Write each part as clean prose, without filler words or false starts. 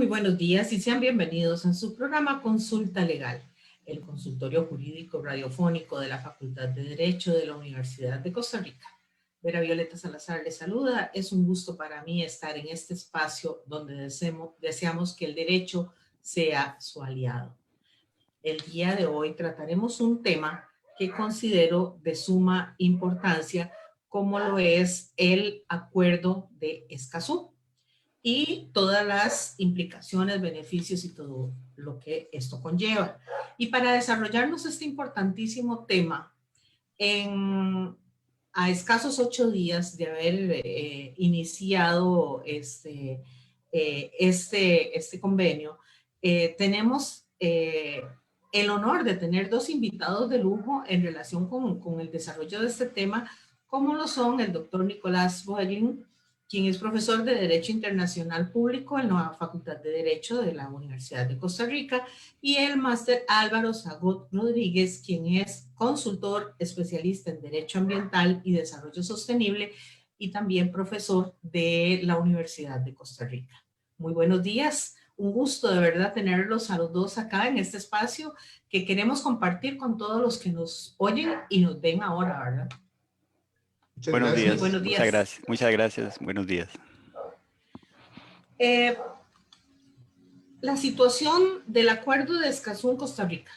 muy buenos días y sean bienvenidos a su programa Consulta Legal, el consultorio jurídico radiofónico de la Facultad de Derecho de la Universidad de Costa Rica. Vera Violeta Salazar les saluda. Es un gusto para mí estar en este espacio donde deseamos que el derecho sea su aliado. El día de hoy trataremos un tema que considero de suma importancia, como lo es el Acuerdo de Escazú y todas las implicaciones, beneficios y todo lo que esto conlleva. Y para desarrollarnos este importantísimo tema, a escasos 8 días de haber iniciado este convenio, tenemos el honor de tener dos invitados de lujo en relación con el desarrollo de este tema, como lo son el doctor Nicolás Boeglin, quien es profesor de Derecho Internacional Público en la Facultad de Derecho de la Universidad de Costa Rica, y el máster Álvaro Zagot Rodríguez, quien es consultor especialista en Derecho Ambiental y Desarrollo Sostenible y también profesor de la Universidad de Costa Rica. Muy buenos días. Un gusto de verdad tenerlos a los dos acá en este espacio que queremos compartir con todos los que nos oyen y nos ven ahora, ¿verdad? Buenos días. Buenos días. Muchas gracias. Buenos días. La situación del Acuerdo de Escazú en Costa Rica.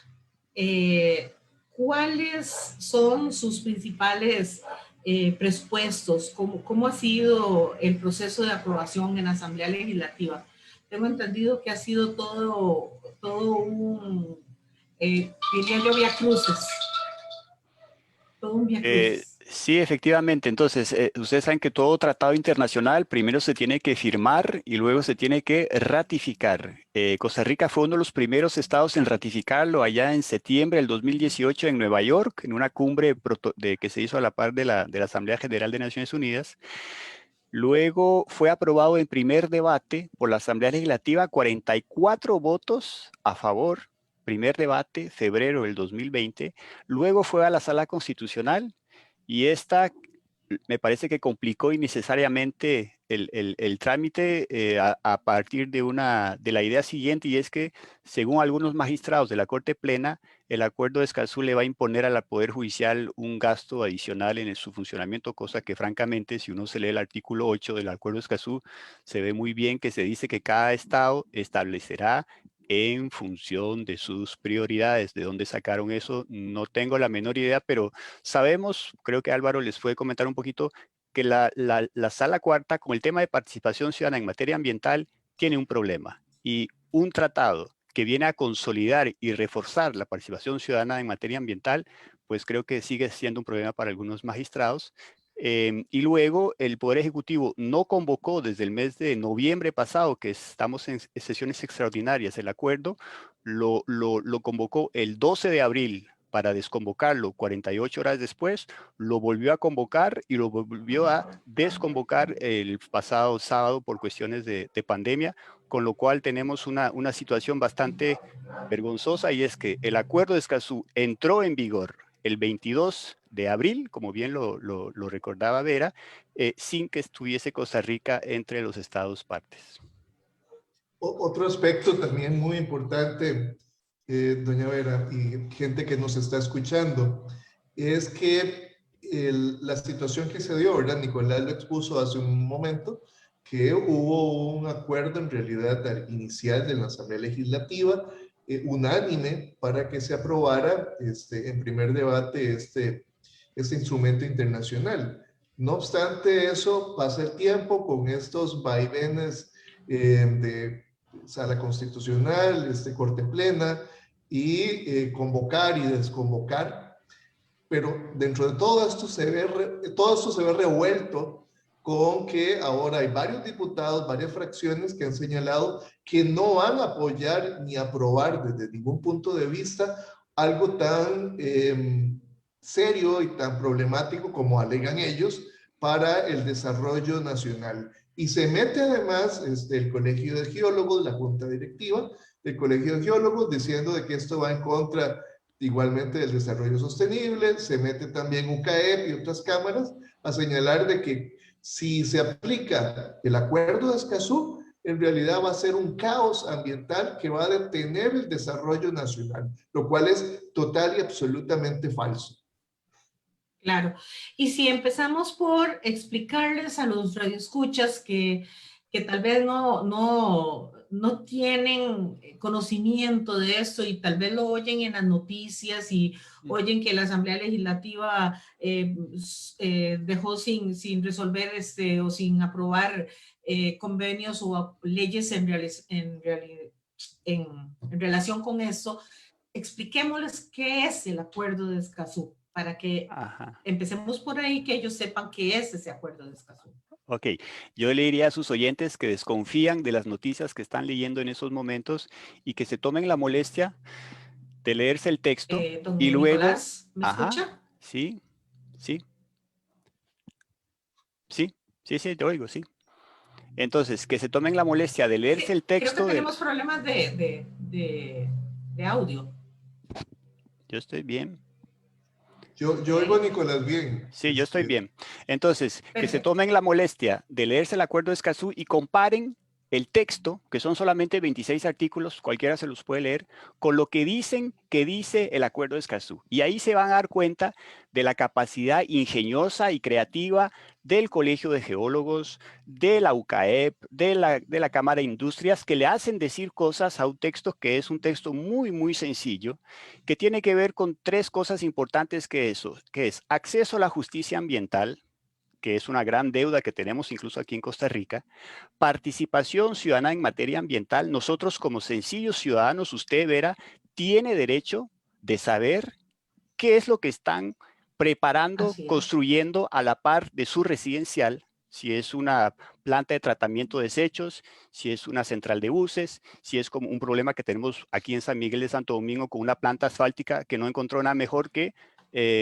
¿Cuáles son sus principales presupuestos? ¿Cómo ha sido el proceso de aprobación en la Asamblea Legislativa? Tengo entendido que ha sido todo un, diría yo, viacrucis. Todo un viacrucis. Sí, efectivamente. Entonces, ustedes saben que todo tratado internacional primero se tiene que firmar y luego se tiene que ratificar. Costa Rica fue uno de los primeros estados en ratificarlo allá en septiembre del 2018 en Nueva York, en una cumbre que se hizo a la par de la Asamblea General de Naciones Unidas. Luego fue aprobado en primer debate por la Asamblea Legislativa, 44 votos a favor. Primer debate, febrero del 2020. Luego fue a la Sala Constitucional. Y esta me parece que complicó innecesariamente el trámite a partir de la idea siguiente, y es que, según algunos magistrados de la Corte Plena, el Acuerdo de Escazú le va a imponer al Poder Judicial un gasto adicional en su funcionamiento, cosa que francamente, si uno se lee el artículo 8 del Acuerdo de Escazú, se ve muy bien que se dice que cada estado establecerá en función de sus prioridades. ¿De dónde sacaron eso? No tengo la menor idea, pero sabemos, creo que Álvaro les puede comentar un poquito, que la Sala Cuarta, con el tema de participación ciudadana en materia ambiental, tiene un problema. Y un tratado que viene a consolidar y reforzar la participación ciudadana en materia ambiental, pues creo que sigue siendo un problema para algunos magistrados. Y luego el Poder Ejecutivo no convocó desde el mes de noviembre pasado, que estamos en sesiones extraordinarias, el acuerdo, lo convocó el 12 de abril para desconvocarlo 48 horas después, lo volvió a convocar y lo volvió a desconvocar el pasado sábado por cuestiones de pandemia, con lo cual tenemos una situación bastante vergonzosa, y es que el Acuerdo de Escazú entró en vigor el 22 de abril, como bien lo recordaba Vera, sin que estuviese Costa Rica entre los estados partes. Otro aspecto también muy importante, doña Vera, y gente que nos está escuchando, es que la situación que se dio, ¿verdad? Nicolás lo expuso hace un momento, que hubo un acuerdo en realidad inicial de la Asamblea Legislativa, unánime, para que se aprobara en primer debate este instrumento internacional. No obstante eso, pasa el tiempo con estos vaivenes de Sala Constitucional, Corte Plena, y convocar y desconvocar, pero dentro de todo esto todo esto se ve revuelto con que ahora hay varios diputados, varias fracciones que han señalado que no van a apoyar ni aprobar desde ningún punto de vista algo tan serio y tan problemático como alegan ellos para el desarrollo nacional. Y se mete además el Colegio de Geólogos, la Junta Directiva del Colegio de Geólogos, diciendo de que esto va en contra igualmente del desarrollo sostenible. Se mete también UCAEP y otras cámaras a señalar de que si se aplica el Acuerdo de Escazú, en realidad va a ser un caos ambiental que va a detener el desarrollo nacional, lo cual es total y absolutamente falso. Claro. Y si empezamos por explicarles a los radioescuchas que tal vez no tienen conocimiento de esto y tal vez lo oyen en las noticias y oyen que la Asamblea Legislativa dejó sin resolver o sin aprobar convenios o leyes en relación con esto, expliquémosles qué es el Acuerdo de Escazú, para que empecemos por ahí, que ellos sepan qué es ese Acuerdo de Escazú. Ok, yo le diría a sus oyentes que desconfían de las noticias que están leyendo en esos momentos y que se tomen la molestia de leerse el texto Don y luego, Nicolás, ¿me escucha? sí, sí, sí, te oigo, sí. Entonces, que se tomen la molestia de leerse el texto. Creo que tenemos problemas de audio. Yo estoy bien. Yo oigo a Nicolás bien. Sí, yo estoy bien. Entonces, Perfecto. que se tomen la molestia de leerse el Acuerdo de Escazú y comparen el texto, que son solamente 26 artículos, cualquiera se los puede leer, con lo que dicen que dice el Acuerdo de Escazú. Y ahí se van a dar cuenta de la capacidad ingeniosa y creativa del Colegio de Geólogos, de la UCAEP, de la Cámara de Industrias, que le hacen decir cosas a un texto que es un texto muy, muy sencillo, que tiene que ver con tres cosas importantes que es acceso a la justicia ambiental, que es una gran deuda que tenemos incluso aquí en Costa Rica, participación ciudadana en materia ambiental. Nosotros como sencillos ciudadanos, usted verá, tiene derecho de saber qué es lo que están preparando, construyendo a la par de su residencial, si es una planta de tratamiento de desechos, si es una central de buses, si es como un problema que tenemos aquí en San Miguel de Santo Domingo con una planta asfáltica que no encontró nada mejor que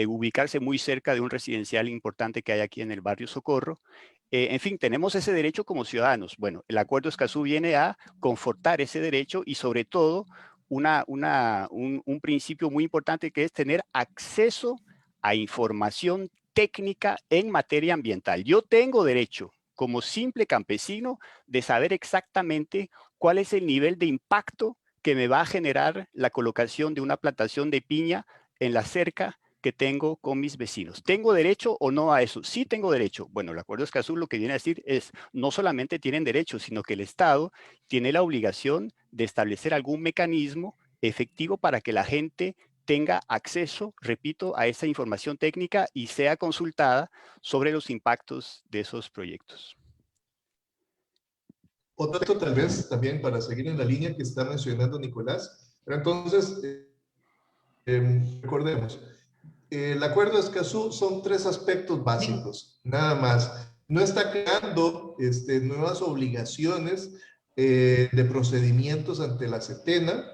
ubicarse muy cerca de un residencial importante que hay aquí en el barrio Socorro. En fin, tenemos ese derecho como ciudadanos. Bueno, el Acuerdo Escazú viene a confortar ese derecho y sobre todo un principio muy importante que es tener acceso a información técnica en materia ambiental. Yo tengo derecho, como simple campesino, de saber exactamente cuál es el nivel de impacto que me va a generar la colocación de una plantación de piña en la cerca que tengo con mis vecinos. ¿Tengo derecho o no a eso? Sí tengo derecho. Bueno, el Acuerdo Escazú lo que viene a decir es, no solamente tienen derecho, sino que el Estado tiene la obligación de establecer algún mecanismo efectivo para que la gente tenga acceso, repito, a esa información técnica y sea consultada sobre los impactos de esos proyectos. Otro dato tal vez también para seguir en la línea que está mencionando Nicolás, pero entonces recordemos, el Acuerdo de Escazú son tres aspectos básicos, nada más. No está creando nuevas obligaciones de procedimientos ante la SETENA,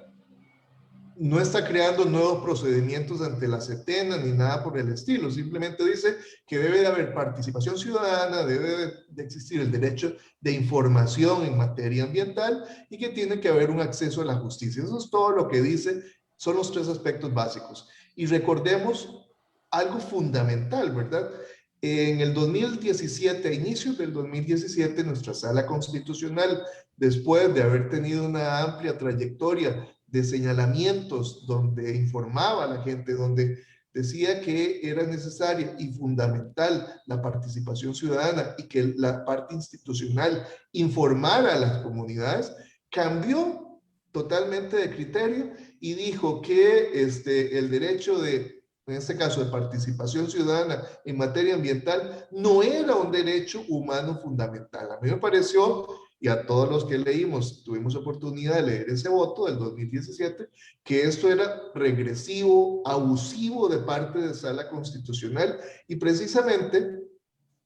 no está creando nuevos procedimientos ante la SETENA ni nada por el estilo, simplemente dice que debe de haber participación ciudadana, debe de existir el derecho de información en materia ambiental y que tiene que haber un acceso a la justicia. Eso es todo lo que dice, son los tres aspectos básicos. Y recordemos algo fundamental, ¿verdad? En el 2017, a inicios del 2017, nuestra Sala Constitucional, después de haber tenido una amplia trayectoria de señalamientos donde informaba a la gente, donde decía que era necesaria y fundamental la participación ciudadana y que la parte institucional informara a las comunidades, cambió totalmente de criterio y dijo que el derecho de, en este caso, de participación ciudadana en materia ambiental no era un derecho humano fundamental. A mí me pareció, y a todos los que leímos, tuvimos oportunidad de leer ese voto del 2017, que esto era regresivo, abusivo de parte de Sala Constitucional, y precisamente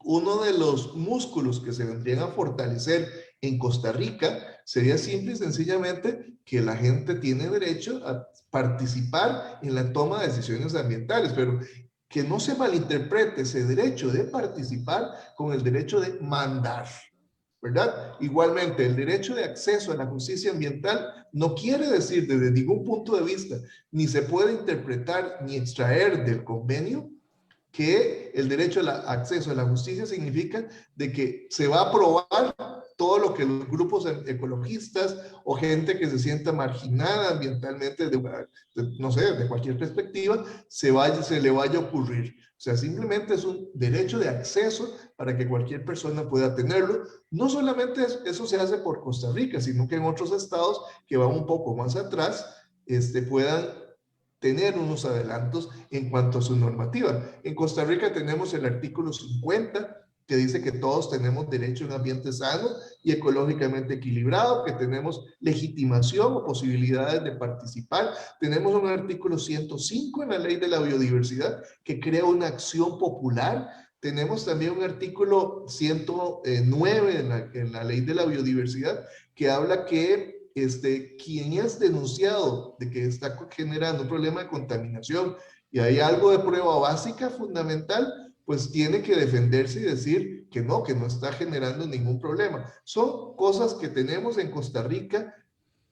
uno de los músculos que se vendrían a fortalecer en Costa Rica sería simple y sencillamente que la gente tiene derecho a participar en la toma de decisiones ambientales, pero que no se malinterprete ese derecho de participar con el derecho de mandar, ¿verdad? Igualmente, el derecho de acceso a la justicia ambiental no quiere decir desde ningún punto de vista, ni se puede interpretar ni extraer del convenio que el derecho al acceso a la justicia significa de que se va a aprobar todo lo que los grupos ecologistas o gente que se sienta marginada ambientalmente, no sé, de cualquier perspectiva, se le vaya a ocurrir. O sea, simplemente es un derecho de acceso para que cualquier persona pueda tenerlo. No solamente eso se hace por Costa Rica, sino que en otros estados que van un poco más atrás, puedan tener unos adelantos en cuanto a su normativa. En Costa Rica tenemos el artículo 50, que dice que todos tenemos derecho a un ambiente sano y ecológicamente equilibrado, que tenemos legitimación o posibilidades de participar. Tenemos un artículo 105 en la Ley de la Biodiversidad que crea una acción popular. Tenemos también un artículo 109 en la Ley de la Biodiversidad que habla que quien es denunciado de que está generando un problema de contaminación y hay algo de prueba básica fundamental, pues tiene que defenderse y decir que no está generando ningún problema. Son cosas que tenemos en Costa Rica,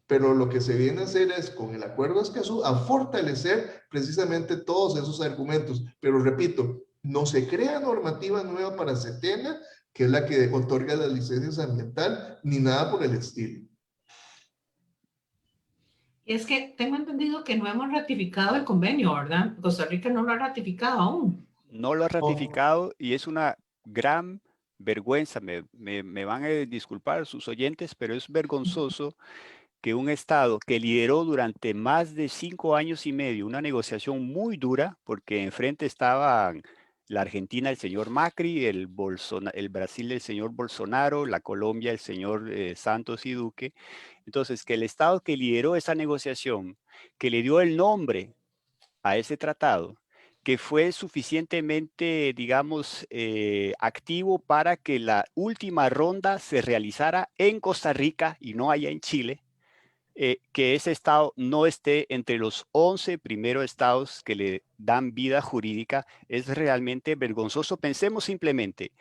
pero lo que se viene a hacer es, con el Acuerdo de Escazú, a fortalecer precisamente todos esos argumentos. Pero repito, no se crea normativa nueva para Setena, que es la que otorga las licencias ambientales, ni nada por el estilo. Es que tengo entendido que no hemos ratificado el convenio, ¿verdad? Costa Rica no lo ha ratificado aún. No lo ha ratificado y es una gran vergüenza. Me van a disculpar sus oyentes, pero es vergonzoso que un Estado que lideró durante más de 5 años y medio una negociación muy dura, porque enfrente estaban la Argentina, el señor Macri, el Brasil, el señor Bolsonaro, la Colombia, el señor Santos y Duque. Entonces, que el Estado que lideró esa negociación, que le dio el nombre a ese tratado, que fue suficientemente, digamos, activo para que la última ronda se realizara en Costa Rica y no allá en Chile, que ese estado no esté entre los 11 primeros estados que le dan vida jurídica, es realmente vergonzoso. Pensemos simplemente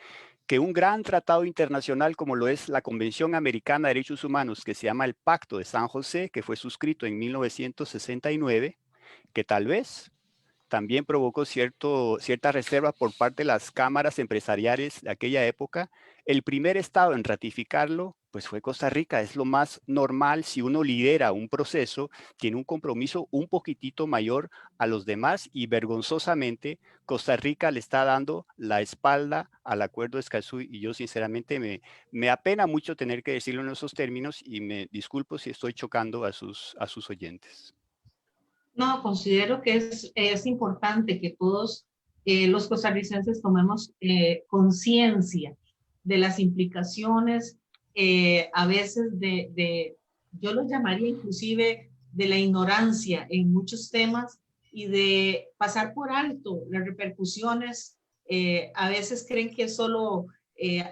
que un gran tratado internacional como lo es la Convención Americana de Derechos Humanos, que se llama el Pacto de San José, que fue suscrito en 1969, que tal vez también provocó cierta reserva por parte de las cámaras empresariales de aquella época. El primer estado en ratificarlo pues fue Costa Rica. Es lo más normal. Si uno lidera un proceso, tiene un compromiso un poquitito mayor a los demás, y vergonzosamente Costa Rica le está dando la espalda al Acuerdo de Escazú, y yo sinceramente me apena mucho tener que decirlo en esos términos, y me disculpo si estoy chocando a sus oyentes. No, considero que es importante que todos los costarricenses tomemos conciencia de las implicaciones, a veces yo lo llamaría inclusive de la ignorancia en muchos temas y de pasar por alto las repercusiones. A veces creen que es solo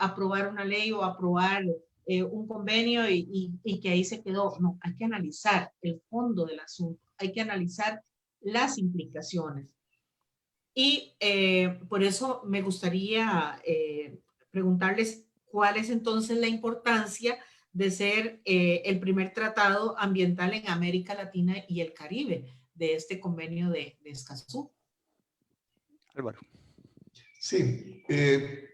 aprobar una ley o aprobar un convenio y que ahí se quedó. No, hay que analizar el fondo del asunto, hay que analizar las implicaciones. Y por eso me gustaría preguntarles cuál es entonces la importancia de ser el primer tratado ambiental en América Latina y el Caribe de este convenio de Escazú. Álvaro. Sí,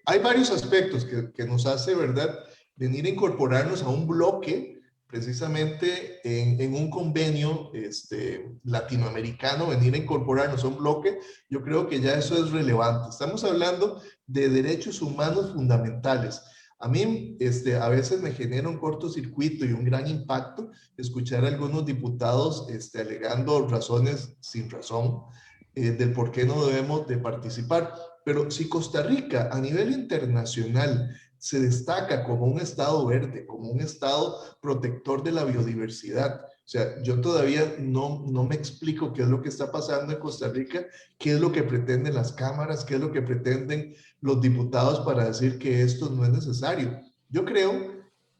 hay varios aspectos que nos hace, ¿verdad?, venir a incorporarnos a un bloque, precisamente en un convenio latinoamericano, venir a incorporarnos a un bloque. Yo creo que ya eso es relevante. Estamos hablando de derechos humanos fundamentales. A mí a veces me genera un cortocircuito y un gran impacto escuchar a algunos diputados alegando razones sin razón del por qué no debemos de participar. Pero si Costa Rica a nivel internacional se destaca como un estado verde, como un estado protector de la biodiversidad, o sea, yo todavía no me explico qué es lo que está pasando en Costa Rica, qué es lo que pretenden las cámaras, qué es lo que pretenden los diputados para decir que esto no es necesario. Yo creo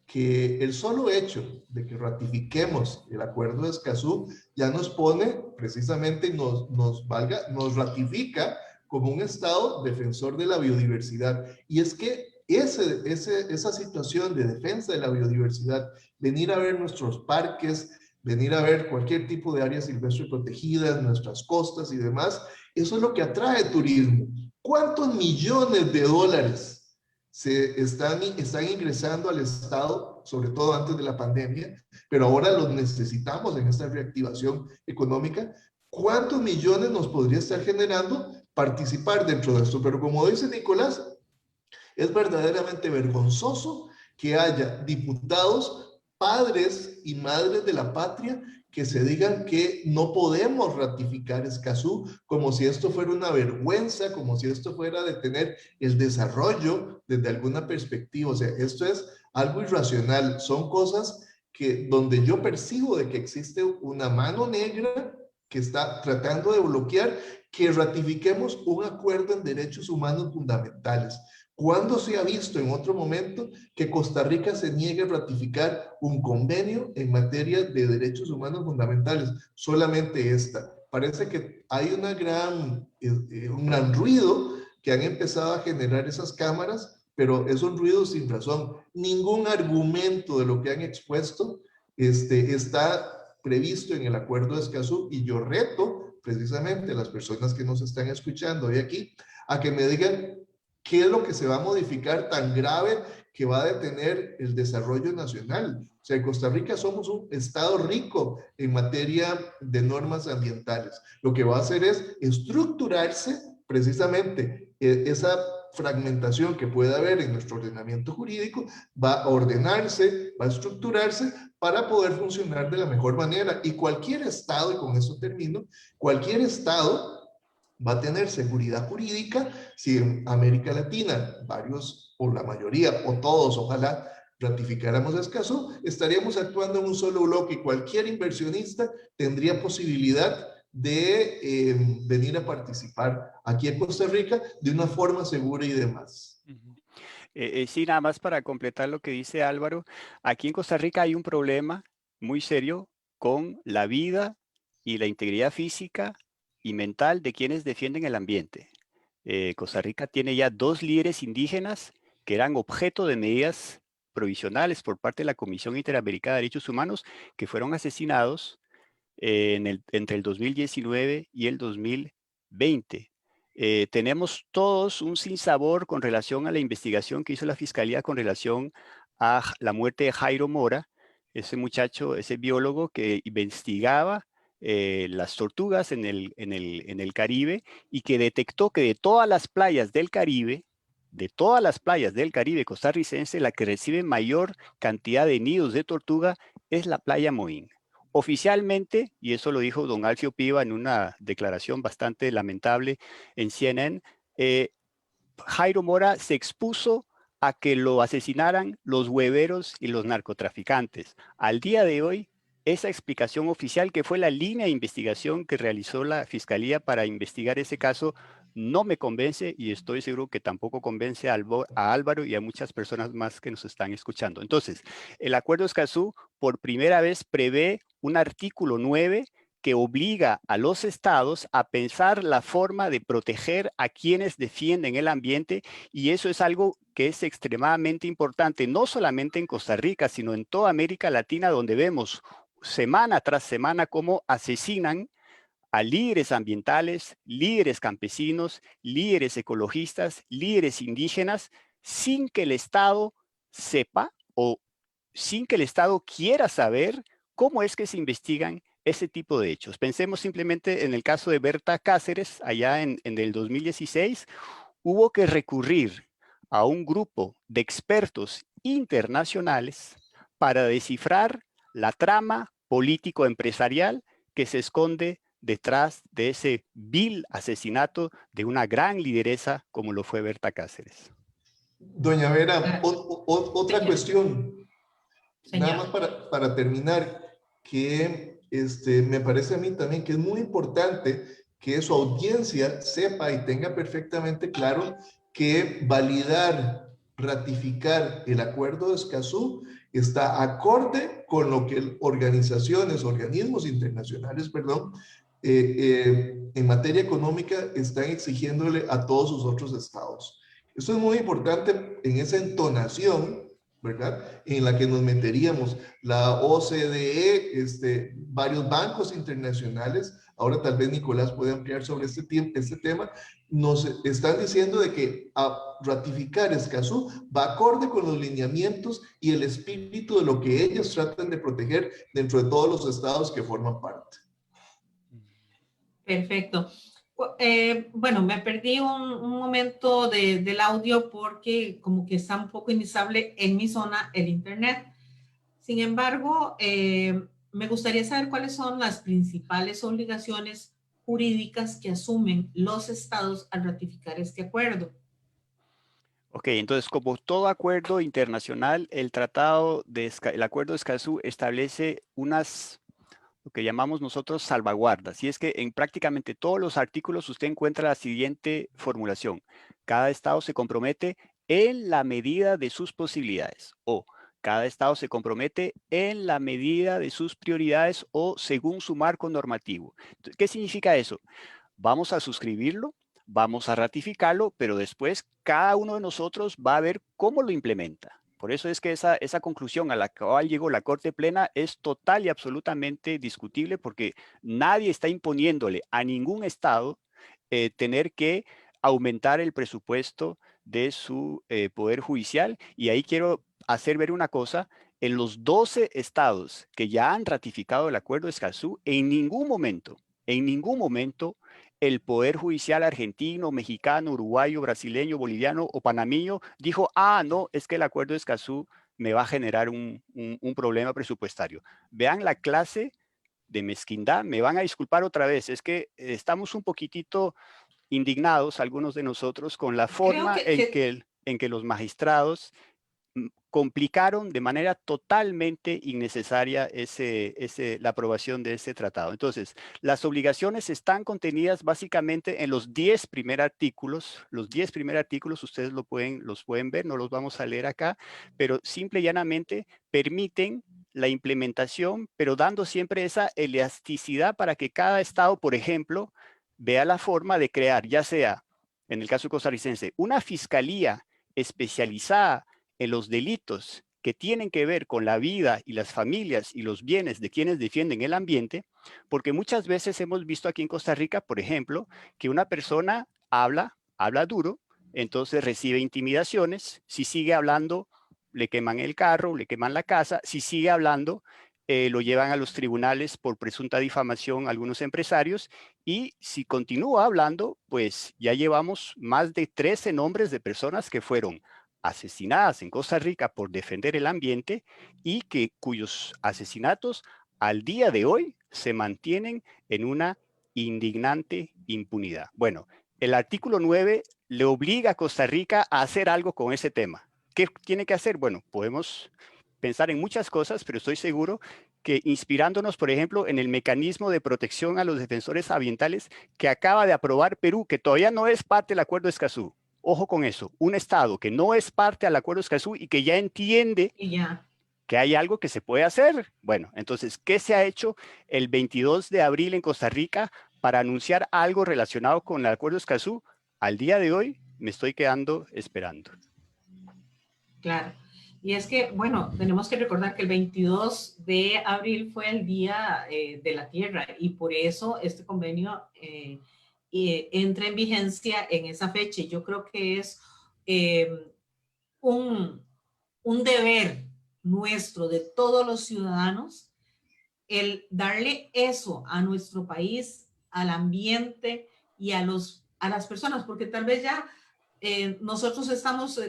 que el solo hecho de que ratifiquemos el Acuerdo de Escazú ya nos pone precisamente, nos ratifica como un estado defensor de la biodiversidad. Y es que esa situación de defensa de la biodiversidad, venir a ver nuestros parques, venir a ver cualquier tipo de áreas silvestres protegidas, nuestras costas y demás, eso es lo que atrae turismo. ¿Cuántos millones de dólares están ingresando al Estado, sobre todo antes de la pandemia, pero ahora los necesitamos en esta reactivación económica. ¿Cuántos millones nos podría estar generando participar dentro de esto? Pero como dice Nicolás, es verdaderamente vergonzoso que haya diputados, padres y madres de la patria que se digan que no podemos ratificar Escazú, como si esto fuera una vergüenza, como si esto fuera detener el desarrollo desde alguna perspectiva. O sea, esto es algo irracional. Son cosas que donde yo percibo de que existe una mano negra que está tratando de bloquear que ratifiquemos un acuerdo en derechos humanos fundamentales. ¿Cuándo se ha visto en otro momento que Costa Rica se niegue a ratificar un convenio en materia de derechos humanos fundamentales? Solamente esta. Parece que hay un gran ruido que han empezado a generar esas cámaras, pero es un ruido sin razón. Ningún argumento de lo que han expuesto está previsto en el Acuerdo de Escazú, y yo reto precisamente a las personas que nos están escuchando hoy aquí a que me digan qué es lo que se va a modificar tan grave que va a detener el desarrollo nacional. O sea, en Costa Rica somos un estado rico en materia de normas ambientales. Lo que va a hacer es estructurarse precisamente esa fragmentación que puede haber en nuestro ordenamiento jurídico, va a ordenarse, va a estructurarse para poder funcionar de la mejor manera. Y cualquier estado, y con eso termino, cualquier estado va a tener seguridad jurídica. Si en América Latina varios, o la mayoría, o todos, ojalá, ratificáramos Escazú, estaríamos actuando en un solo bloque y cualquier inversionista tendría posibilidad de venir a participar aquí en Costa Rica de una forma segura y demás. Sí, nada más para completar lo que dice Álvaro, aquí en Costa Rica hay un problema muy serio con la vida y la integridad física y mental de quienes defienden el ambiente. Costa Rica tiene ya 2 líderes indígenas que eran objeto de medidas provisionales por parte de la Comisión Interamericana de Derechos Humanos, que fueron asesinados entre el 2019 y el 2020. Tenemos todos un sinsabor con relación a la investigación que hizo la Fiscalía con relación a la muerte de Jairo Mora, ese muchacho, ese biólogo que investigaba las tortugas en el Caribe, y que detectó que de todas las playas del Caribe, costarricense, la que recibe mayor cantidad de nidos de tortuga es la playa Moín. Oficialmente, y eso lo dijo don Alfio Piva en una declaración bastante lamentable en CNN, Jairo Mora se expuso a que lo asesinaran los hueveros y los narcotraficantes. Al día de hoy, esa explicación oficial, que fue la línea de investigación que realizó la Fiscalía para investigar ese caso, no me convence, y estoy seguro que tampoco convence a Álvaro y a muchas personas más que nos están escuchando. Entonces, el Acuerdo Escazú por primera vez prevé un artículo 9 que obliga a los estados a pensar la forma de proteger a quienes defienden el ambiente, y eso es algo que es extremadamente importante, no solamente en Costa Rica, sino en toda América Latina, donde vemos semana tras semana cómo asesinan a líderes ambientales, líderes campesinos, líderes ecologistas, líderes indígenas, sin que el Estado sepa o sin que el Estado quiera saber cómo es que se investigan ese tipo de hechos. Pensemos simplemente en el caso de Berta Cáceres, allá en el 2016, hubo que recurrir a un grupo de expertos internacionales para descifrar la trama político-empresarial que se esconde detrás de ese vil asesinato de una gran lideresa como lo fue Berta Cáceres. Doña Vera, otra Señor. cuestión, Señor. nada más para terminar, que me parece a mí también que es muy importante que su audiencia sepa y tenga perfectamente claro que validar, ratificar el Acuerdo de Escazú está acorde con lo que organismos internacionales, en materia económica están exigiéndole a todos sus otros estados. Esto es muy importante en esa entonación ¿verdad? En la que nos meteríamos la OCDE, varios bancos internacionales. Ahora tal vez Nicolás puede ampliar sobre este tema. Nos están diciendo de que a ratificar Escazú va acorde con los lineamientos y el espíritu de lo que ellos tratan de proteger dentro de todos los estados que forman parte. Perfecto. Bueno, me perdí un momento del audio porque como que está un poco inestable en mi zona el internet. Sin embargo, me gustaría saber cuáles son las principales obligaciones jurídicas que asumen los estados al ratificar este acuerdo. Ok, entonces como todo acuerdo internacional, el el acuerdo de Escazú establece lo que llamamos nosotros salvaguardas. Y es que en prácticamente todos los artículos usted encuentra la siguiente formulación. Cada estado se compromete en la medida de sus posibilidades, o cada estado se compromete en la medida de sus prioridades o según su marco normativo. ¿Qué significa eso? Vamos a suscribirlo, vamos a ratificarlo, pero después cada uno de nosotros va a ver cómo lo implementa. Por eso es que esa conclusión a la cual llegó la Corte Plena es total y absolutamente discutible, porque nadie está imponiéndole a ningún estado tener que aumentar el presupuesto de su poder judicial. Y ahí quiero hacer ver una cosa. En los 12 estados que ya han ratificado el Acuerdo de Escazú, en ningún momento, el Poder Judicial argentino, mexicano, uruguayo, brasileño, boliviano o panameño dijo, no, es que el Acuerdo de Escazú me va a generar un problema presupuestario. Vean la clase de mezquindad. Me van a disculpar otra vez, es que estamos un poquitito indignados, algunos de nosotros, con la Creo forma en que los magistrados complicaron de manera totalmente innecesaria la aprobación de ese tratado. Entonces, las obligaciones están contenidas básicamente en los 10 primeros artículos. Los 10 primeros artículos ustedes los pueden ver, no los vamos a leer acá, pero simple y llanamente permiten la implementación, pero dando siempre esa elasticidad para que cada estado, por ejemplo, vea la forma de crear, ya sea, en el caso costarricense, una fiscalía especializada en los delitos que tienen que ver con la vida y las familias y los bienes de quienes defienden el ambiente, porque muchas veces hemos visto aquí en Costa Rica, por ejemplo, que una persona habla duro, entonces recibe intimidaciones, si sigue hablando, le queman el carro, le queman la casa, si sigue hablando, lo llevan a los tribunales por presunta difamación a algunos empresarios, y si continúa hablando, pues ya llevamos más de 13 nombres de personas que fueron asesinadas en Costa Rica por defender el ambiente y cuyos asesinatos al día de hoy se mantienen en una indignante impunidad. Bueno, el artículo 9 le obliga a Costa Rica a hacer algo con ese tema. ¿Qué tiene que hacer? Bueno, podemos pensar en muchas cosas, pero estoy seguro que inspirándonos, por ejemplo, en el mecanismo de protección a los defensores ambientales que acaba de aprobar Perú, que todavía no es parte del Acuerdo de Escazú. Ojo con eso, un estado que no es parte del Acuerdo de Escazú y que ya entiende que hay algo que se puede hacer. Bueno, entonces, ¿qué se ha hecho el 22 de abril en Costa Rica para anunciar algo relacionado con el Acuerdo de Escazú? Al día de hoy me estoy quedando esperando. Claro. Y es que, bueno, tenemos que recordar que el 22 de abril fue el Día de la Tierra y por eso este convenio entra en vigencia en esa fecha. Yo creo que es un deber nuestro de todos los ciudadanos el darle eso a nuestro país, al ambiente y a las personas, porque tal vez ya nosotros estamos,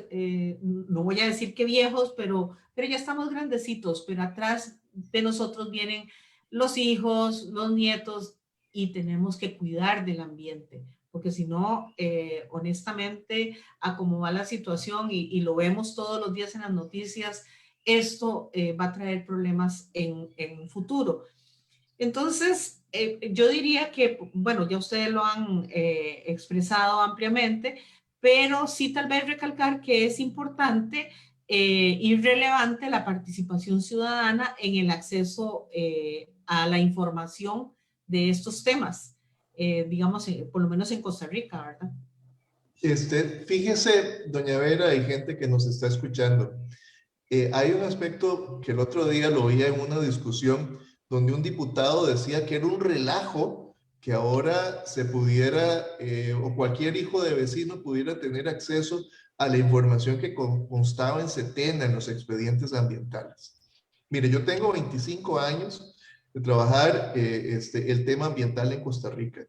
no voy a decir que viejos, pero ya estamos grandecitos, pero atrás de nosotros vienen los hijos, los nietos, y tenemos que cuidar del ambiente, porque si no, honestamente, a cómo va la situación, y lo vemos todos los días en las noticias, esto va a traer problemas en un futuro. Entonces, yo diría que, bueno, ya ustedes lo han expresado ampliamente, pero sí tal vez recalcar que es importante y relevante la participación ciudadana en el acceso a la información de estos temas, digamos, por lo menos en Costa Rica, ¿verdad? Fíjese, doña Vera, hay gente que nos está escuchando. Hay un aspecto que el otro día lo oía en una discusión donde un diputado decía que era un relajo que ahora se pudiera, o cualquier hijo de vecino pudiera tener acceso a la información que constaba en Setena, en los expedientes ambientales. Mire, yo tengo 25 años de trabajar el tema ambiental en Costa Rica.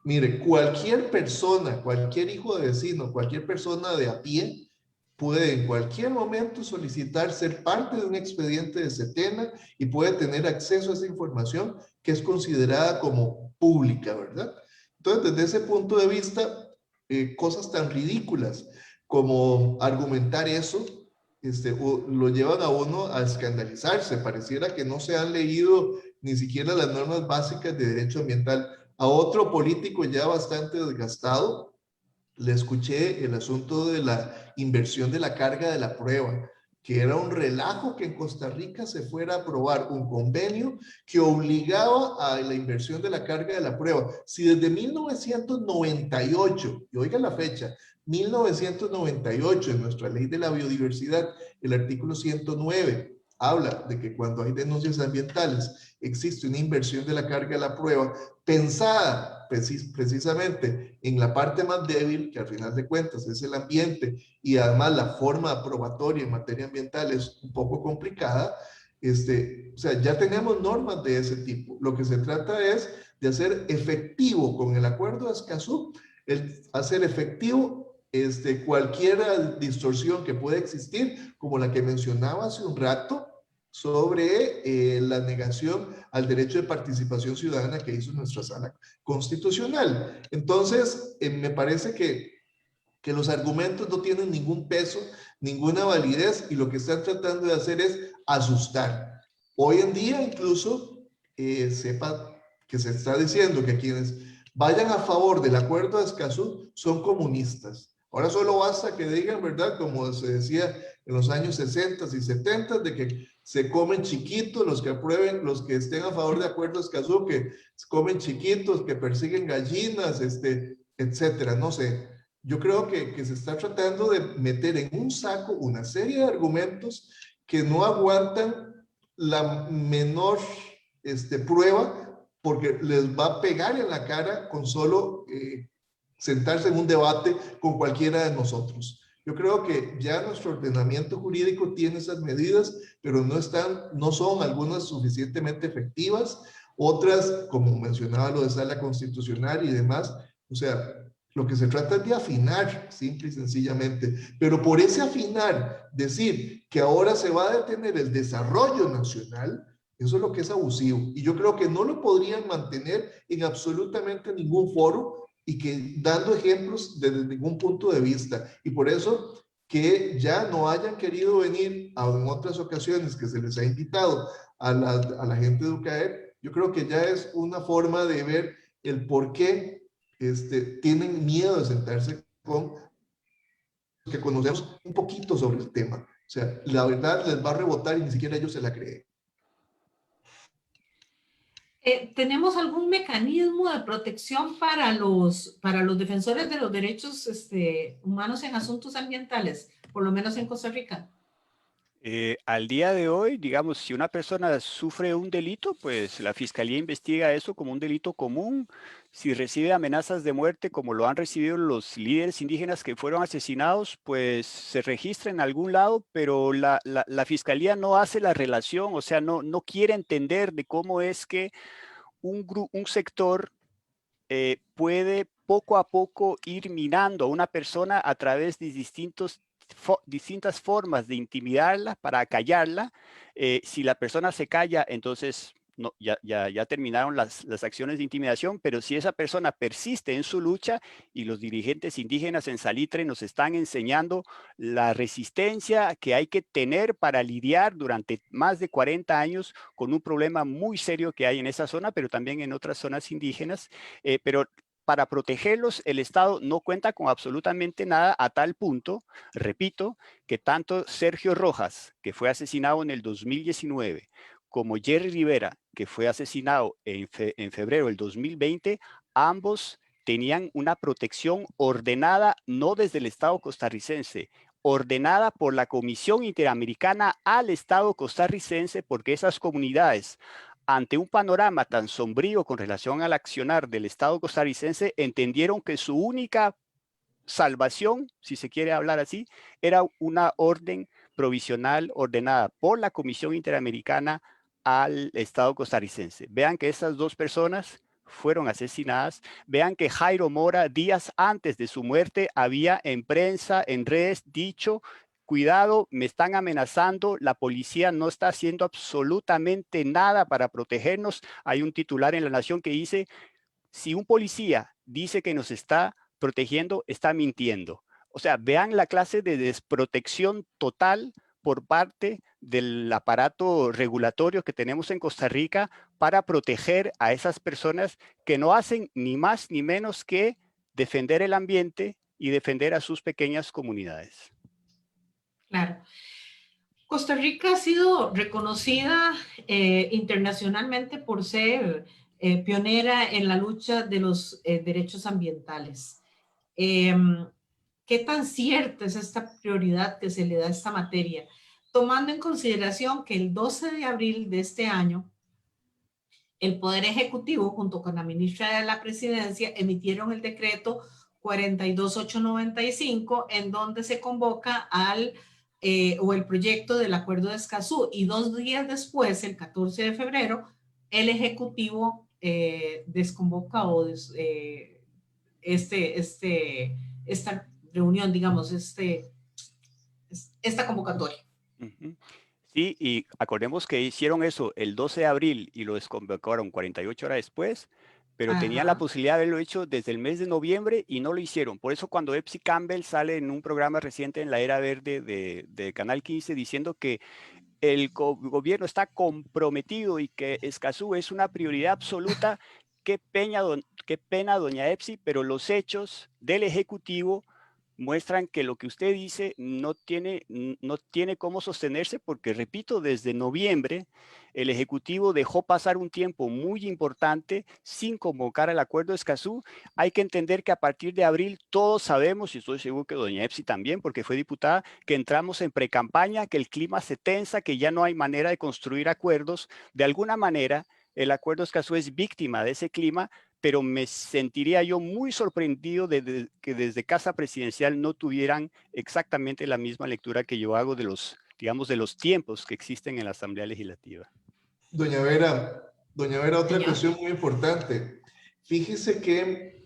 Mire, cualquier persona, cualquier hijo de vecino, cualquier persona de a pie puede en cualquier momento solicitar ser parte de un expediente de Setena y puede tener acceso a esa información que es considerada como pública, ¿verdad? Entonces, desde ese punto de vista, cosas tan ridículas como argumentar eso, lo llevan a uno a escandalizarse. Pareciera que no se han leído ni siquiera las normas básicas de derecho ambiental. A otro político ya bastante desgastado, le escuché el asunto de la inversión de la carga de la prueba, que era un relajo que en Costa Rica se fuera a aprobar un convenio que obligaba a la inversión de la carga de la prueba. Si desde 1998, y oiga la fecha, 1998, en nuestra ley de la biodiversidad, el artículo 109, habla de que cuando hay denuncias ambientales existe una inversión de la carga de la prueba pensada precisamente en la parte más débil, que al final de cuentas es el ambiente, y además la forma aprobatoria en materia ambiental es un poco complicada. O sea, ya tenemos normas de ese tipo. Lo que se trata es de hacer efectivo con el acuerdo de Escazú, hacer efectivo cualquier distorsión que pueda existir, como la que mencionaba hace un rato, sobre la negación al derecho de participación ciudadana que hizo nuestra sala constitucional. Entonces, me parece que los argumentos no tienen ningún peso, ninguna validez, y lo que están tratando de hacer es asustar. Hoy en día incluso sepa que se está diciendo que quienes vayan a favor del acuerdo de Escazú son comunistas. Ahora solo basta que digan, ¿verdad? Como se decía en los años 60 y 70, de que se comen chiquitos, los que aprueben, los que estén a favor de acuerdo de Escazú, que comen chiquitos, que persiguen gallinas, etcétera, no sé. Yo creo que se está tratando de meter en un saco una serie de argumentos que no aguantan la menor prueba, porque les va a pegar en la cara con solo sentarse en un debate con cualquiera de nosotros. Yo creo que ya nuestro ordenamiento jurídico tiene esas medidas, pero no son algunas suficientemente efectivas, otras, como mencionaba lo de sala constitucional y demás, o sea, lo que se trata es de afinar, simple y sencillamente, pero por ese afinar, decir que ahora se va a detener el desarrollo nacional, eso es lo que es abusivo. Y yo creo que no lo podrían mantener en absolutamente ningún foro y que dando ejemplos desde ningún punto de vista. Y por eso que ya no hayan querido venir en otras ocasiones que se les ha invitado a la gente de UCAEP, yo creo que ya es una forma de ver el por qué tienen miedo de sentarse con los que conocemos un poquito sobre el tema. O sea, la verdad les va a rebotar y ni siquiera ellos se la creen. ¿Tenemos algún mecanismo de protección para los defensores de los derechos humanos en asuntos ambientales, por lo menos en Costa Rica? Al día de hoy, digamos, si una persona sufre un delito, pues la fiscalía investiga eso como un delito común. Si recibe amenazas de muerte, como lo han recibido los líderes indígenas que fueron asesinados, pues se registra en algún lado, pero la fiscalía no hace la relación, o sea, no quiere entender de cómo es que un sector puede poco a poco ir minando a una persona a través de distintas formas de intimidarla para callarla. Si la persona se calla, entonces no, ya terminaron las acciones de intimidación, pero si esa persona persiste en su lucha, y los dirigentes indígenas en Salitre nos están enseñando la resistencia que hay que tener para lidiar durante más de 40 años con un problema muy serio que hay en esa zona, pero también en otras zonas indígenas, pero para protegerlos, el Estado no cuenta con absolutamente nada, a tal punto, repito, que tanto Sergio Rojas, que fue asesinado en el 2019, como Jerry Rivera, que fue asesinado en febrero del 2020, ambos tenían una protección ordenada no desde el Estado costarricense, ordenada por la Comisión Interamericana al Estado costarricense, porque esas comunidades, ante un panorama tan sombrío con relación al accionar del Estado costarricense, entendieron que su única salvación, si se quiere hablar así, era una orden provisional ordenada por la Comisión Interamericana al Estado costarricense. Vean que esas dos personas fueron asesinadas. Vean que Jairo Mora, días antes de su muerte, había en prensa, en redes, dicho: cuidado, me están amenazando, la policía no está haciendo absolutamente nada para protegernos. Hay un titular en La Nación que dice: si un policía dice que nos está protegiendo, está mintiendo. O sea, vean la clase de desprotección total por parte del aparato regulatorio que tenemos en Costa Rica para proteger a esas personas que no hacen ni más ni menos que defender el ambiente y defender a sus pequeñas comunidades. Claro. Costa Rica ha sido reconocida internacionalmente por ser pionera en la lucha de los derechos ambientales. ¿Qué tan cierta es esta prioridad que se le da a esta materia? Tomando en consideración que el 12 de abril de este año, el Poder Ejecutivo, junto con la ministra de la Presidencia, emitieron el decreto 42895, en donde se convoca al o el proyecto del Acuerdo de Escazú, y 2 días después, el 14 de febrero, el Ejecutivo desconvoca esta reunión, digamos, esta convocatoria. Uh-huh. Sí, y acordemos que hicieron eso el 12 de abril y lo desconvocaron 48 horas después, pero tenían la posibilidad de haberlo hecho desde el mes de noviembre y no lo hicieron. Por eso cuando Epsi Campbell sale en un programa reciente en la Era Verde de Canal 15 diciendo que el gobierno está comprometido y que Escazú es una prioridad absoluta, qué pena, doña Epsi, pero los hechos del Ejecutivo muestran que lo que usted dice no tiene cómo sostenerse, porque, repito, desde noviembre el Ejecutivo dejó pasar un tiempo muy importante sin convocar el Acuerdo de Escazú. Hay que entender que a partir de abril todos sabemos, y estoy seguro que doña Epsi también, porque fue diputada, que entramos en precampaña, que el clima se tensa, que ya no hay manera de construir acuerdos. De alguna manera, el Acuerdo de Escazú es víctima de ese clima, pero me sentiría yo muy sorprendido de que desde Casa Presidencial no tuvieran exactamente la misma lectura que yo hago de los, digamos, de los tiempos que existen en la Asamblea Legislativa. Doña Vera, otra cuestión muy importante. Fíjese que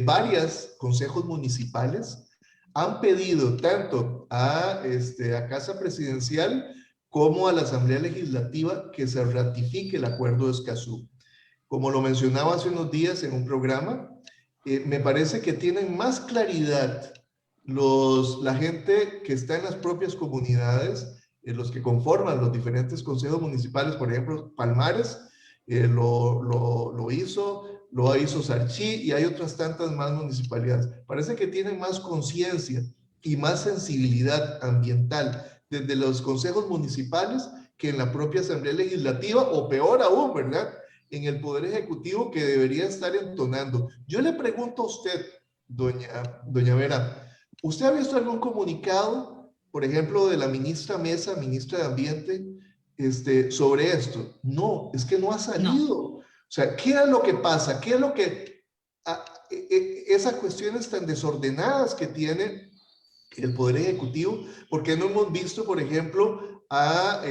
varios consejos municipales han pedido tanto a Casa Presidencial como a la Asamblea Legislativa que se ratifique el Acuerdo de Escazú. Como lo mencionaba hace unos días en un programa, me parece que tienen más claridad la gente que está en las propias comunidades, los que conforman los diferentes consejos municipales. Por ejemplo, Palmares lo hizo Sarchí, y hay otras tantas más municipalidades. Parece que tienen más conciencia y más sensibilidad ambiental desde los consejos municipales que en la propia Asamblea Legislativa, o peor aún, ¿verdad?, en el Poder Ejecutivo, que debería estar entonando. Yo le pregunto a usted, doña Vera, ¿usted ha visto algún comunicado, por ejemplo, de la ministra Mesa, ministra de Ambiente, sobre esto? No, es que no ha salido. No. O sea, ¿qué es lo que pasa? ¿Qué es lo que... esas cuestiones tan desordenadas que tiene el Poder Ejecutivo? Porque no hemos visto, por ejemplo, a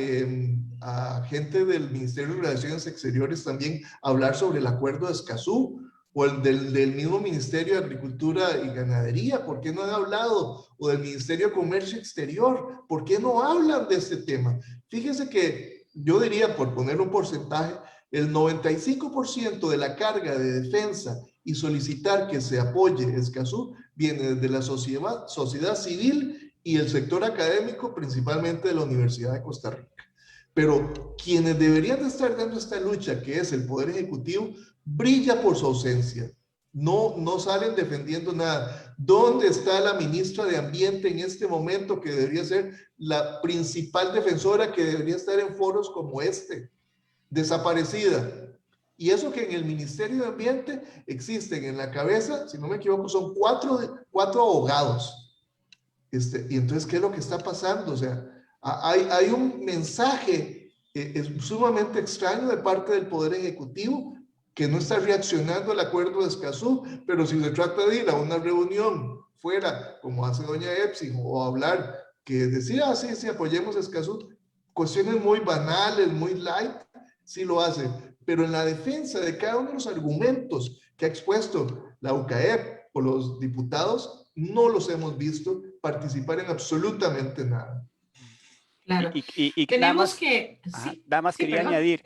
gente del Ministerio de Relaciones Exteriores también hablar sobre el Acuerdo de Escazú, o el del mismo Ministerio de Agricultura y Ganadería? ¿Por qué no han hablado? O del Ministerio de Comercio Exterior, ¿por qué no hablan de este tema? Fíjese que yo diría, por poner un porcentaje, el 95% de la carga de defensa y solicitar que se apoye Escazú viene desde la sociedad civil y el sector académico, principalmente de la Universidad de Costa Rica. Pero quienes deberían de estar dando esta lucha, que es el Poder Ejecutivo, brilla por su ausencia. No salen defendiendo nada. ¿Dónde está la ministra de Ambiente en este momento, que debería ser la principal defensora, que debería estar en foros como este? Desaparecida. Y eso que en el Ministerio de Ambiente existen en la cabeza, si no me equivoco, son cuatro abogados. Y entonces, ¿qué es lo que está pasando? O sea, hay un mensaje sumamente extraño de parte del Poder Ejecutivo que no está reaccionando al acuerdo de Escazú, pero si se trata de ir a una reunión fuera, como hace doña Epsi, o hablar, que decía, sí, sí, apoyemos Escazú, cuestiones muy banales, muy light, sí lo hace, pero en la defensa de cada uno de los argumentos que ha expuesto la UCAEP o los diputados, no los hemos visto participar en absolutamente nada. Claro. Y nada Tenemos más, que, ajá, sí, nada más sí, quería perdón. añadir,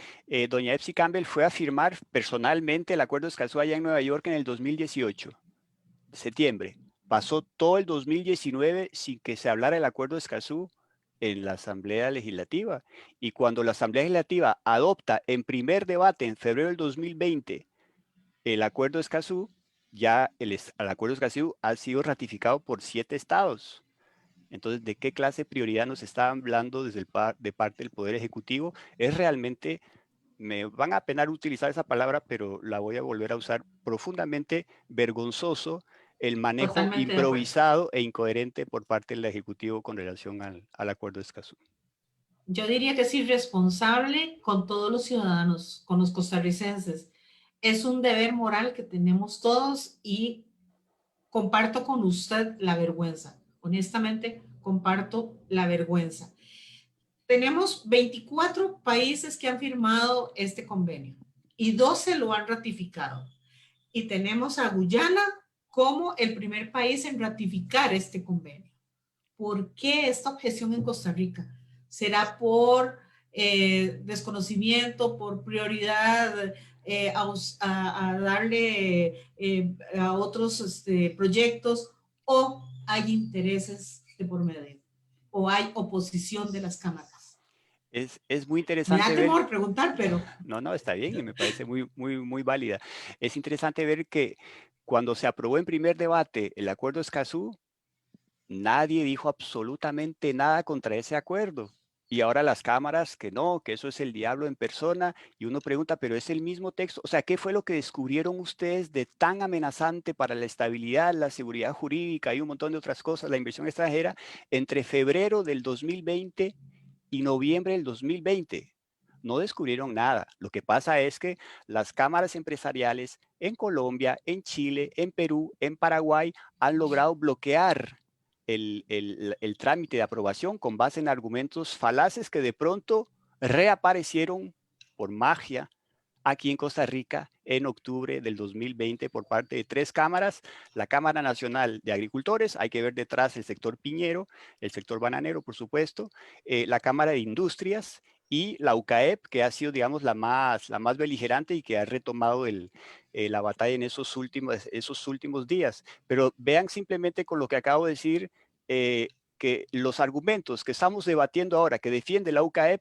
doña Epsi Campbell fue a firmar personalmente el acuerdo de Escazú allá en Nueva York en el 2018, septiembre. Pasó todo el 2019 sin que se hablara del acuerdo de Escazú en la Asamblea Legislativa. Y cuando la Asamblea Legislativa adopta en primer debate en febrero del 2020 el acuerdo de Escazú, ya el acuerdo de Escazú ha sido ratificado por 7 estados. Entonces, ¿de qué clase de prioridad nos está hablando desde de parte del Poder Ejecutivo? Es realmente, me van a penar utilizar esa palabra, pero la voy a volver a usar, profundamente vergonzoso el manejo Totalmente de acuerdo. improvisado e incoherente por parte del Ejecutivo con relación al acuerdo de Escazú. Yo diría que es irresponsable con todos los ciudadanos, con los costarricenses. Es un deber moral que tenemos todos y comparto con usted la vergüenza. Honestamente, comparto la vergüenza. Tenemos 24 países que han firmado este convenio y 12 lo han ratificado. Y tenemos a Guyana como el primer país en ratificar este convenio. ¿Por qué esta objeción en Costa Rica? ¿Será por desconocimiento, por prioridad a darle a otros proyectos, o hay intereses de por medio, o hay oposición de las cámaras? Es muy Me da interesante ver, temor preguntar, pero no, no, está bien y me parece muy válida. Es interesante ver que cuando se aprobó en primer debate el acuerdo de Escazú, nadie dijo absolutamente nada contra ese acuerdo. Y ahora las cámaras que no, que eso es el diablo en persona. Y uno pregunta, pero es el mismo texto. O sea, ¿qué fue lo que descubrieron ustedes de tan amenazante para la estabilidad, la seguridad jurídica y un montón de otras cosas, la inversión extranjera, entre febrero del 2020 y noviembre del 2020? No descubrieron nada. Lo que pasa es que las cámaras empresariales en Colombia, en Chile, en Perú, en Paraguay han logrado bloquear el trámite de aprobación con base en argumentos falaces que de pronto reaparecieron por magia aquí en Costa Rica en octubre del 2020 por parte de 3 cámaras: la Cámara Nacional de Agricultores, hay que ver detrás el sector piñero, el sector bananero, por supuesto, la Cámara de Industrias y la UCAEP, que ha sido, digamos, la más beligerante y que ha retomado la batalla en esos últimos días. Pero vean simplemente con lo que acabo de decir, que los argumentos que estamos debatiendo ahora, que defiende la UCAEP,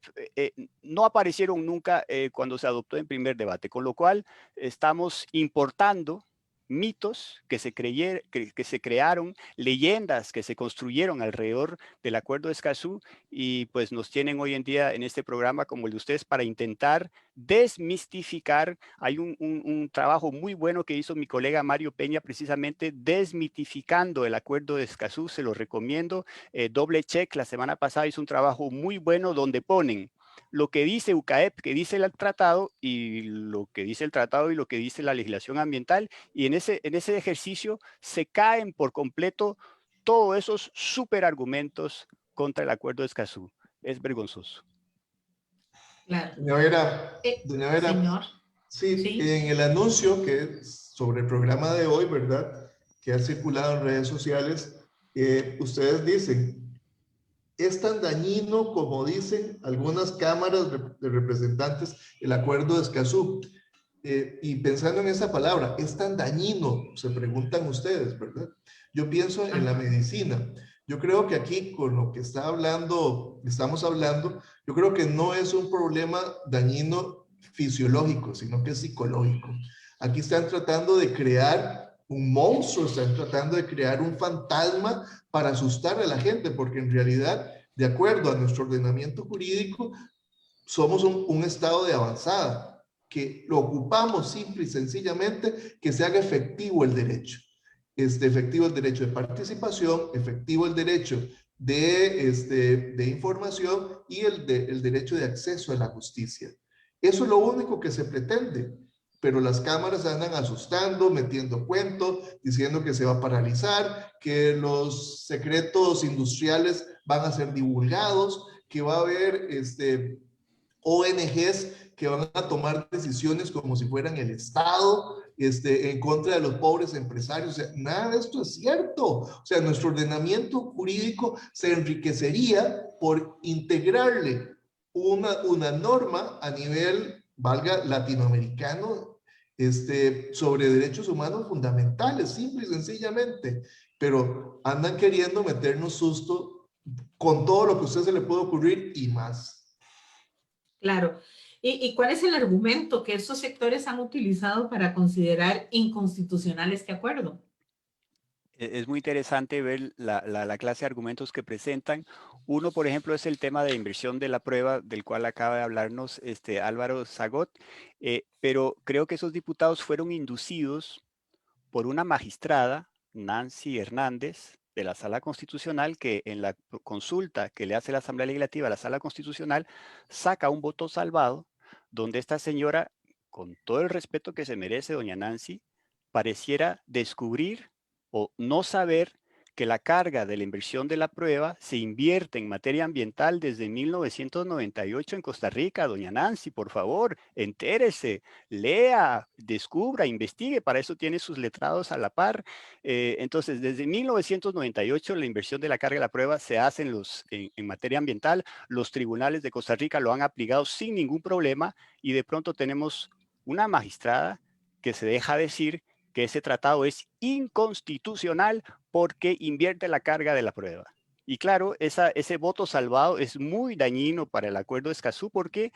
no aparecieron nunca cuando se adoptó en primer debate, con lo cual estamos importando mitos que se crearon, leyendas que se construyeron alrededor del acuerdo de Escazú, y pues nos tienen hoy en día en este programa como el de ustedes para intentar desmistificar. Hay un trabajo muy bueno que hizo mi colega Mario Peña, precisamente desmitificando el acuerdo de Escazú, se lo recomiendo. Doble Check la semana pasada hizo un trabajo muy bueno donde ponen lo que dice UCAEP, que dice el tratado, y lo que dice el tratado y lo que dice la legislación ambiental, y en ese ejercicio se caen por completo todos esos superargumentos contra el acuerdo de Escazú. Es vergonzoso. claro. Doña Vera, Señor, sí, sí, en el anuncio que es sobre el programa de hoy, ¿verdad? Que ha circulado en redes sociales, ustedes dicen, es tan dañino como dicen algunas cámaras de representantes el acuerdo de Escazú. Y pensando en esa palabra, es tan dañino, se preguntan ustedes, ¿verdad? Yo pienso en la ajá, medicina. Yo creo que aquí con lo que estamos hablando, yo creo que no es un problema dañino fisiológico, sino que es psicológico. Aquí están tratando de crear un monstruo, están tratando de crear un fantasma para asustar a la gente, porque en realidad, de acuerdo a nuestro ordenamiento jurídico, somos un estado de avanzada, que lo ocupamos simple y sencillamente que se haga efectivo el derecho. efectivo el derecho de participación, efectivo el derecho de información y el derecho de acceso a la justicia. Eso es lo único que se pretende, pero las cámaras andan asustando, metiendo cuentos, diciendo que se va a paralizar, que los secretos industriales van a ser divulgados, que va a haber ONGs que van a tomar decisiones como si fueran el Estado, en contra de los pobres empresarios. O sea, nada de esto es cierto. O sea, nuestro ordenamiento jurídico se enriquecería por integrarle una norma a nivel, valga, latinoamericano, sobre derechos humanos fundamentales, simple y sencillamente. Pero andan queriendo meternos susto con todo lo que a usted se le puede ocurrir y más. Claro. ¿Y cuál es el argumento que estos sectores han utilizado para considerar inconstitucional este acuerdo? Es muy interesante ver la clase de argumentos que presentan. Uno, por ejemplo, es el tema de inversión de la prueba, del cual acaba de hablarnos Álvaro Zagot, pero creo que esos diputados fueron inducidos por una magistrada, Nancy Hernández, de la Sala Constitucional, que en la consulta que le hace la Asamblea Legislativa a la Sala Constitucional, saca un voto salvado, donde esta señora, con todo el respeto que se merece doña Nancy, pareciera descubrir o no saber que la carga de la inversión de la prueba se invierte en materia ambiental desde 1998 en Costa Rica. Doña Nancy, por favor, entérese, lea, descubra, investigue, para eso tiene sus letrados a la par. Entonces, desde 1998 la inversión de la carga de la prueba se hace en materia ambiental. Los tribunales de Costa Rica lo han aplicado sin ningún problema y de pronto tenemos una magistrada que se deja decir que ese tratado es inconstitucional porque invierte la carga de la prueba. Y claro, ese voto salvado es muy dañino para el acuerdo de Escazú porque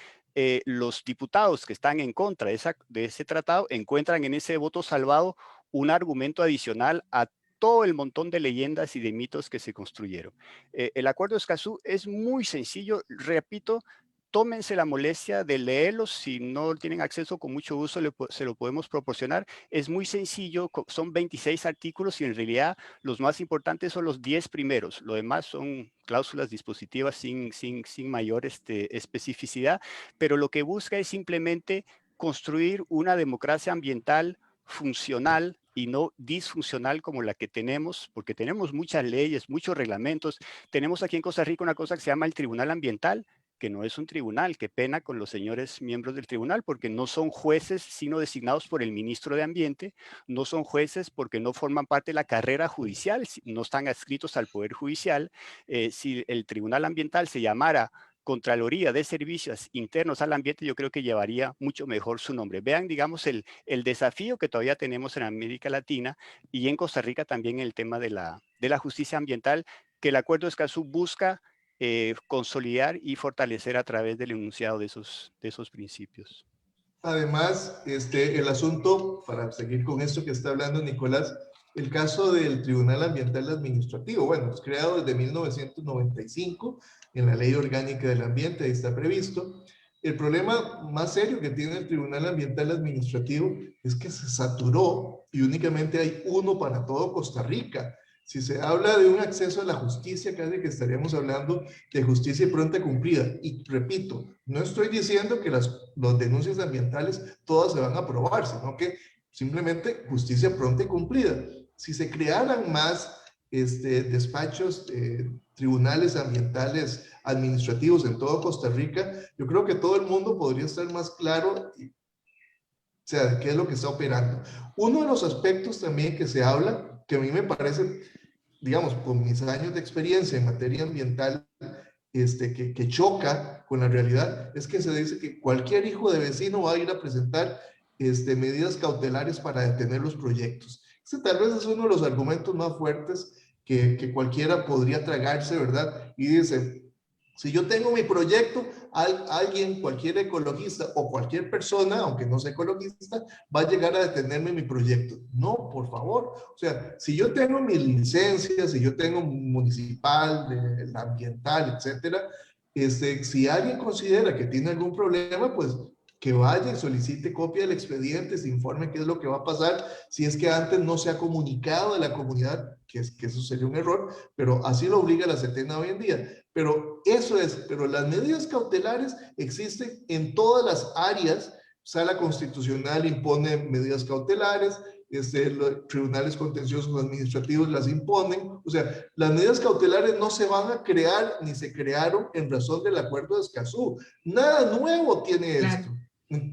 los diputados que están en contra de ese tratado encuentran en ese voto salvado un argumento adicional a todo el montón de leyendas y de mitos que se construyeron. El acuerdo de Escazú es muy sencillo, repito, tómense la molestia de leerlos. Si no tienen acceso, con mucho gusto se lo podemos proporcionar. Es muy sencillo, son 26 artículos y en realidad los más importantes son los 10 primeros. Lo demás son cláusulas dispositivas sin mayor especificidad, pero lo que busca es simplemente construir una democracia ambiental funcional y no disfuncional como la que tenemos, porque tenemos muchas leyes, muchos reglamentos. Tenemos aquí en Costa Rica una cosa que se llama el Tribunal Ambiental, que no es un tribunal. Qué pena con los señores miembros del tribunal, porque no son jueces, sino designados por el ministro de Ambiente, no son jueces porque no forman parte de la carrera judicial, no están adscritos al Poder Judicial. Si el Tribunal Ambiental se llamara Contraloría de Servicios Internos al Ambiente, yo creo que llevaría mucho mejor su nombre. Vean, digamos, el desafío que todavía tenemos en América Latina y en Costa Rica también el tema de la justicia ambiental, que el Acuerdo de Escazú busca consolidar y fortalecer a través del enunciado de esos principios. Además, el asunto, para seguir con esto que está hablando Nicolás, el caso del Tribunal Ambiental Administrativo, bueno, es creado desde 1995 en la Ley Orgánica del Ambiente, ahí está previsto. El problema más serio que tiene el Tribunal Ambiental Administrativo es que se saturó y únicamente hay uno para todo Costa Rica. Si se habla de un acceso a la justicia, casi que estaríamos hablando de justicia pronta y cumplida. Y repito, no estoy diciendo que las denuncias ambientales todas se van a aprobar, sino que simplemente justicia pronta y cumplida. Si se crearan más despachos, tribunales ambientales administrativos en todo Costa Rica, yo creo que todo el mundo podría estar más claro, o sea, de qué es lo que está operando. Uno de los aspectos también que se habla, que a mí me parece, digamos, con mis años de experiencia en materia ambiental, que choca con la realidad, es que se dice que cualquier hijo de vecino va a ir a presentar medidas cautelares para detener los proyectos. Ese tal vez es uno de los argumentos más fuertes que cualquiera podría tragarse, ¿verdad? Y dice, si yo tengo mi proyecto, alguien, cualquier ecologista o cualquier persona, aunque no sea ecologista, va a llegar a detenerme mi proyecto. No, por favor. O sea, si yo tengo mi licencia, si yo tengo municipal, ambiental, etcétera, si alguien considera que tiene algún problema, pues que vaya y solicite copia del expediente, se informe qué es lo que va a pasar, si es que antes no se ha comunicado a la comunidad, que eso sería un error, pero así lo obliga la CETENA hoy en día. Pero eso es, pero las medidas cautelares existen en todas las áreas. Sala Constitucional impone medidas cautelares, los tribunales contenciosos administrativos las imponen. O sea, las medidas cautelares no se van a crear ni se crearon en razón del Acuerdo de Escazú. Nada nuevo tiene esto.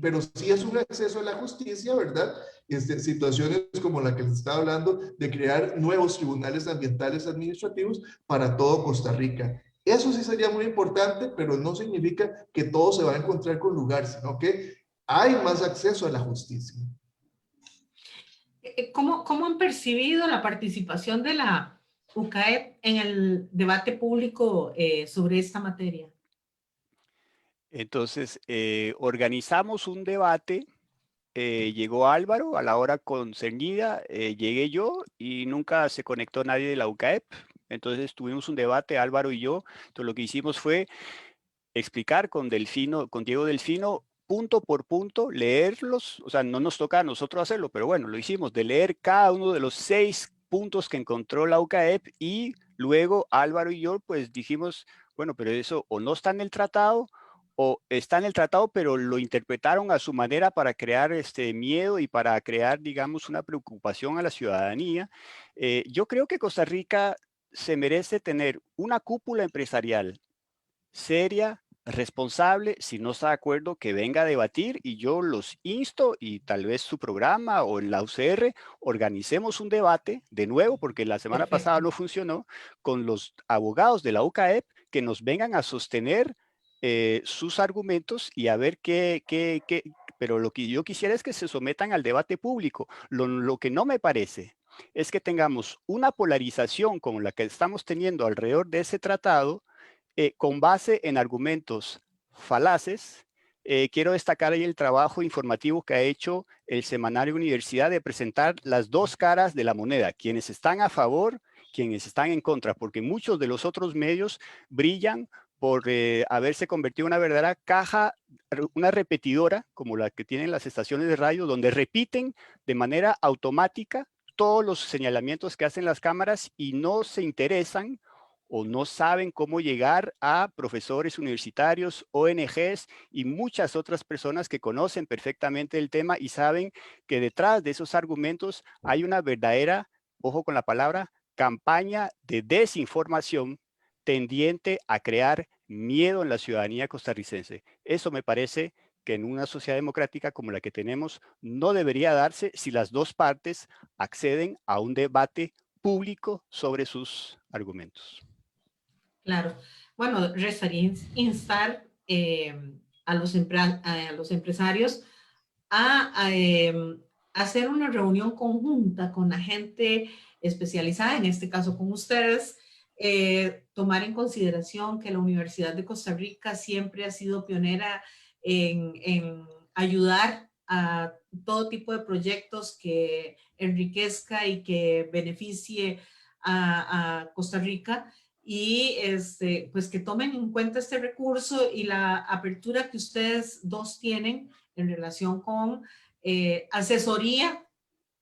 Pero sí es un acceso a la justicia, ¿verdad? Situaciones como la que les estaba hablando, de crear nuevos tribunales ambientales administrativos para todo Costa Rica. Eso sí sería muy importante, pero no significa que todo se va a encontrar con lugar, sino que hay más acceso a la justicia. ¿Cómo han percibido la participación de la UCAEP en el debate público sobre esta materia? Entonces, organizamos un debate, llegó Álvaro a la hora concernida, llegué yo y nunca se conectó nadie de la UCAEP. Entonces tuvimos un debate, Álvaro y yo. Entonces lo que hicimos fue explicar con Diego Delfino, punto por punto, leerlos. O sea, no nos toca a nosotros hacerlo, pero bueno, lo hicimos, de leer cada uno de los 6 puntos que encontró la UCAEP, y luego Álvaro y yo pues dijimos, bueno, pero eso o no está en el tratado, o está en el tratado, pero lo interpretaron a su manera para crear miedo y para crear, digamos, una preocupación a la ciudadanía. Yo creo que Costa Rica se merece tener una cúpula empresarial seria, responsable. Si no está de acuerdo, que venga a debatir, y yo los insto, y tal vez su programa o en la UCR organicemos un debate de nuevo, porque la semana pasada no funcionó, con los abogados de la UCAEP, que nos vengan a sostener sus argumentos y a ver pero lo que yo quisiera es que se sometan al debate público. Lo que no me parece es que tengamos una polarización como la que estamos teniendo alrededor de ese tratado, con base en argumentos falaces. Quiero destacar ahí el trabajo informativo que ha hecho el Semanario Universidad de presentar las dos caras de la moneda, quienes están a favor, quienes están en contra, porque muchos de los otros medios brillan por haberse convertido en una verdadera caja, una repetidora, como la que tienen las estaciones de radio, donde repiten de manera automática todos los señalamientos que hacen las cámaras y no se interesan o no saben cómo llegar a profesores universitarios, ONGs y muchas otras personas que conocen perfectamente el tema y saben que detrás de esos argumentos hay una verdadera, ojo con la palabra, campaña de desinformación tendiente a crear miedo en la ciudadanía costarricense. Eso me parece que en una sociedad democrática como la que tenemos no debería darse si las dos partes acceden a un debate público sobre sus argumentos. Claro. Bueno, restaría instar a los empresarios a hacer una reunión conjunta con la gente especializada, en este caso con ustedes, tomar en consideración que la Universidad de Costa Rica siempre ha sido pionera en ayudar a todo tipo de proyectos que enriquezca y que beneficie a Costa Rica, y pues que tomen en cuenta este recurso y la apertura que ustedes dos tienen en relación con asesoría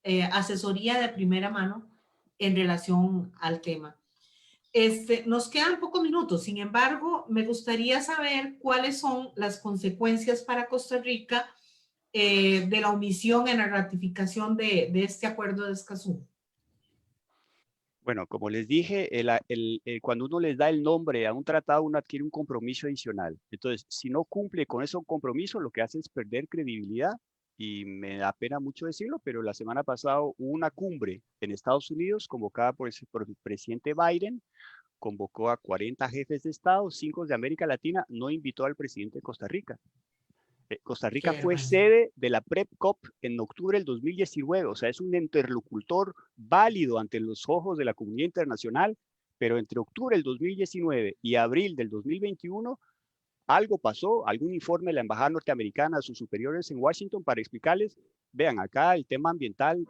de primera mano en relación al tema. Nos quedan pocos minutos, sin embargo, me gustaría saber cuáles son las consecuencias para Costa Rica de la omisión en la ratificación de este acuerdo de Escazú. Bueno, como les dije, cuando uno les da el nombre a un tratado, uno adquiere un compromiso adicional. Entonces, si no cumple con ese compromiso, lo que hace es perder credibilidad. Y me da pena mucho decirlo, pero la semana pasada hubo una cumbre en Estados Unidos convocada por el presidente Biden, convocó a 40 jefes de Estado, 5 de América Latina, no invitó al presidente de Costa Rica. Costa Rica fue sede de la PrepCop en octubre del 2019, o sea, es un interlocutor válido ante los ojos de la comunidad internacional, pero entre octubre del 2019 y abril del 2021, algo pasó, algún informe de la embajada norteamericana a sus superiores en Washington para explicarles, vean, acá el tema ambiental,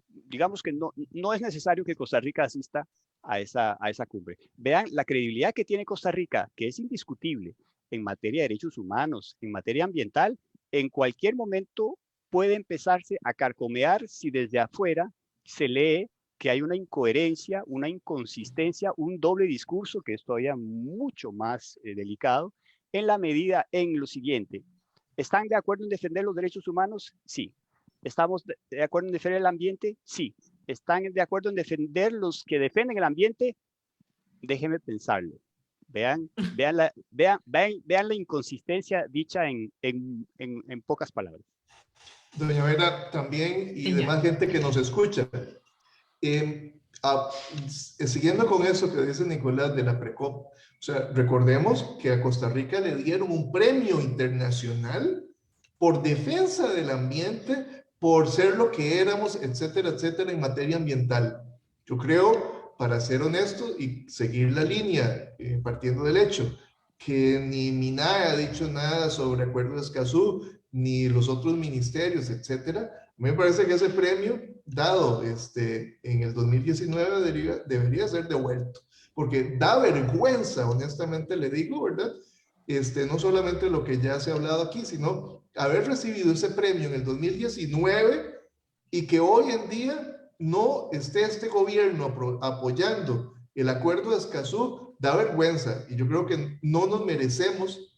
digamos que no es necesario que Costa Rica asista a esa cumbre. Vean la credibilidad que tiene Costa Rica, que es indiscutible en materia de derechos humanos, en materia ambiental, en cualquier momento puede empezarse a carcomear si desde afuera se lee que hay una incoherencia, una inconsistencia, un doble discurso que es todavía mucho más delicado, en la medida en lo siguiente. ¿Están de acuerdo en defender los derechos humanos? Sí. ¿Estamos de acuerdo en defender el ambiente? Sí. ¿Están de acuerdo en defender los que defienden el ambiente? Déjenme pensarlo. Vean la inconsistencia dicha en pocas palabras. Doña Vera, también y Genial. demás gente que nos escucha. Siguiendo con eso que dice Nicolás de la PRECOP, o sea, recordemos que a Costa Rica le dieron un premio internacional por defensa del ambiente, por ser lo que éramos, etcétera, etcétera, en materia ambiental. Yo creo, para ser honesto y seguir la línea, partiendo del hecho, que ni MINAE ha dicho nada sobre Acuerdo de Escazú, ni los otros ministerios, etcétera. Me parece que ese premio dado en el 2019 debería ser devuelto, porque da vergüenza, honestamente le digo, ¿verdad? No solamente lo que ya se ha hablado aquí, sino haber recibido ese premio en el 2019 y que hoy en día no esté este gobierno apoyando el Acuerdo de Escazú, da vergüenza. Y yo creo que no nos merecemos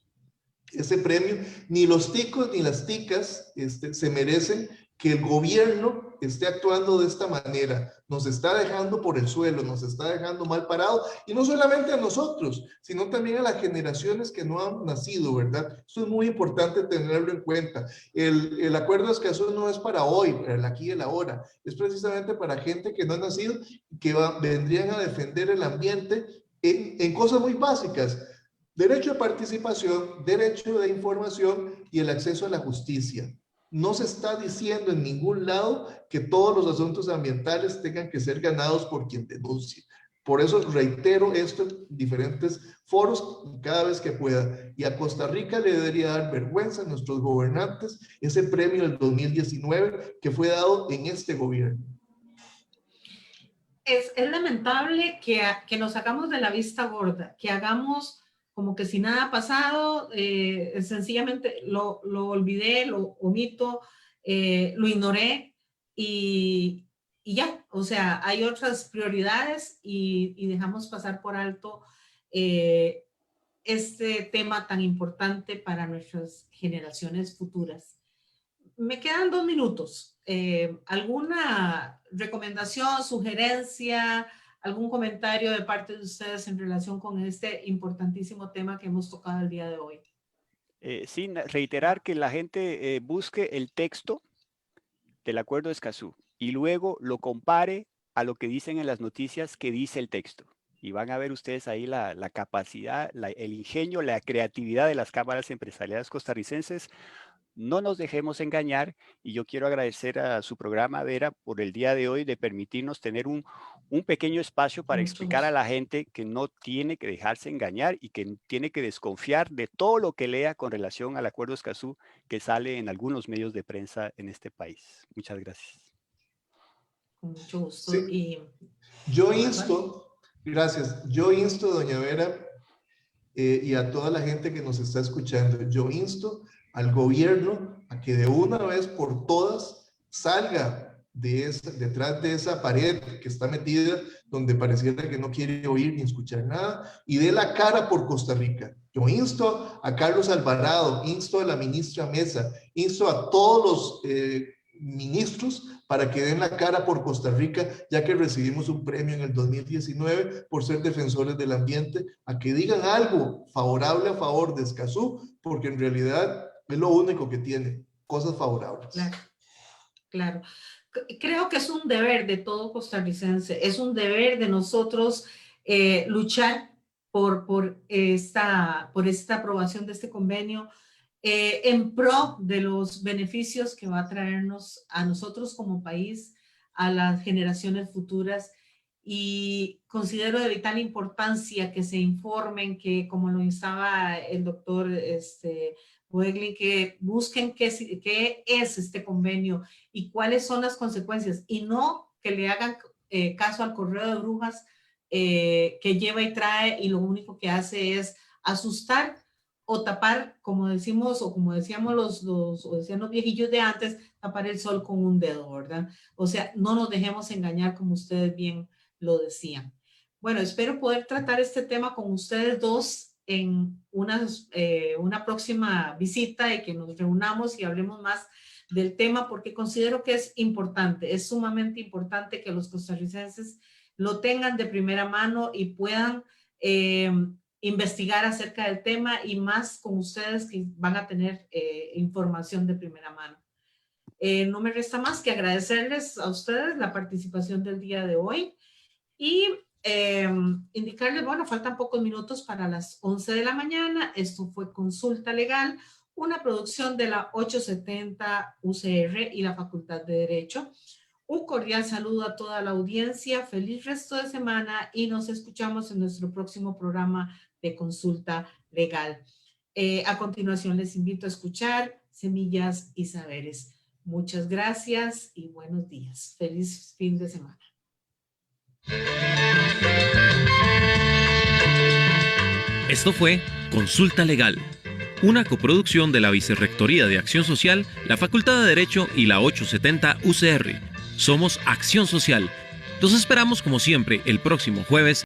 ese premio, ni los ticos ni las ticas se merecen que el gobierno esté actuando de esta manera. Nos está dejando por el suelo, nos está dejando mal parado, y no solamente a nosotros, sino también a las generaciones que no han nacido, ¿verdad? Esto es muy importante tenerlo en cuenta. El Acuerdo de Escazú no es para hoy, para el aquí y el ahora, es precisamente para gente que no ha nacido, que vendrían a defender el ambiente en cosas muy básicas. Derecho de participación, derecho de información y el acceso a la justicia. No se está diciendo en ningún lado que todos los asuntos ambientales tengan que ser ganados por quien denuncie. Por eso reitero esto en diferentes foros cada vez que pueda. Y a Costa Rica le debería dar vergüenza a nuestros gobernantes ese premio del 2019 que fue dado en este gobierno. Es lamentable que nos hagamos de la vista gorda, que hagamos como que si nada ha pasado, sencillamente lo olvidé, lo omito, lo ignoré y ya, o sea, hay otras prioridades y dejamos pasar por alto este tema tan importante para nuestras generaciones futuras. Me quedan 2 minutos. ¿Alguna recomendación, sugerencia, algún comentario de parte de ustedes en relación con este importantísimo tema que hemos tocado el día de hoy? Sí, reiterar que la gente busque el texto del Acuerdo de Escazú y luego lo compare a lo que dicen en las noticias que dice el texto. Y van a ver ustedes ahí la capacidad, el ingenio, la creatividad de las cámaras empresariales costarricenses. No nos dejemos engañar, y yo quiero agradecer a su programa, Vera, por el día de hoy de permitirnos tener un pequeño espacio para explicar a la gente que no tiene que dejarse engañar y que tiene que desconfiar de todo lo que lea con relación al Acuerdo Escazú que sale en algunos medios de prensa en este país. Muchas gracias. Con mucho gusto. Sí. Y yo insto, gracias, yo insto, doña Vera, y a toda la gente que nos está escuchando, yo insto al gobierno a que de una vez por todas salga detrás de esa pared que está metida, donde pareciera que no quiere oír ni escuchar nada, y dé la cara por Costa Rica. Yo insto a Carlos Alvarado, insto a la ministra Mesa, insto a todos los ministros para que den la cara por Costa Rica, ya que recibimos un premio en el 2019 por ser defensores del ambiente, a que digan algo favorable a favor de Escazú, porque en realidad es lo único que tiene, cosas favorables. Claro, claro. Creo que es un deber de todo costarricense, es un deber de nosotros luchar por esta aprobación de este convenio en pro de los beneficios que va a traernos a nosotros como país, a las generaciones futuras. Y considero de vital importancia que se informen, que como lo instaba el doctor Boegli, que busquen qué es este convenio y cuáles son las consecuencias, y no que le hagan caso al correo de brujas que lleva y trae y lo único que hace es asustar o tapar, como decimos, o como decíamos o decían los viejillos de antes, tapar el sol con un dedo, ¿verdad? O sea, no nos dejemos engañar como ustedes bien lo decían. Bueno, espero poder tratar este tema con ustedes dos en una próxima visita y que nos reunamos y hablemos más del tema, porque considero que es importante, es sumamente importante que los costarricenses lo tengan de primera mano y puedan investigar acerca del tema, y más con ustedes que van a tener información de primera mano. No me resta más que agradecerles a ustedes la participación del día de hoy y indicarles, bueno, faltan pocos minutos para las 11 de la mañana. Esto fue Consulta Legal, una producción de la 870 UCR y la Facultad de Derecho. Un cordial saludo a toda la audiencia, feliz resto de semana y nos escuchamos en nuestro próximo programa de Consulta Legal. A continuación les invito a escuchar Semillas y Saberes. Muchas gracias y buenos días. Feliz fin de semana. Esto fue Consulta Legal, una coproducción de la Vicerrectoría de Acción Social, la Facultad de Derecho y la 870 UCR. Somos Acción Social. Los esperamos como siempre el próximo jueves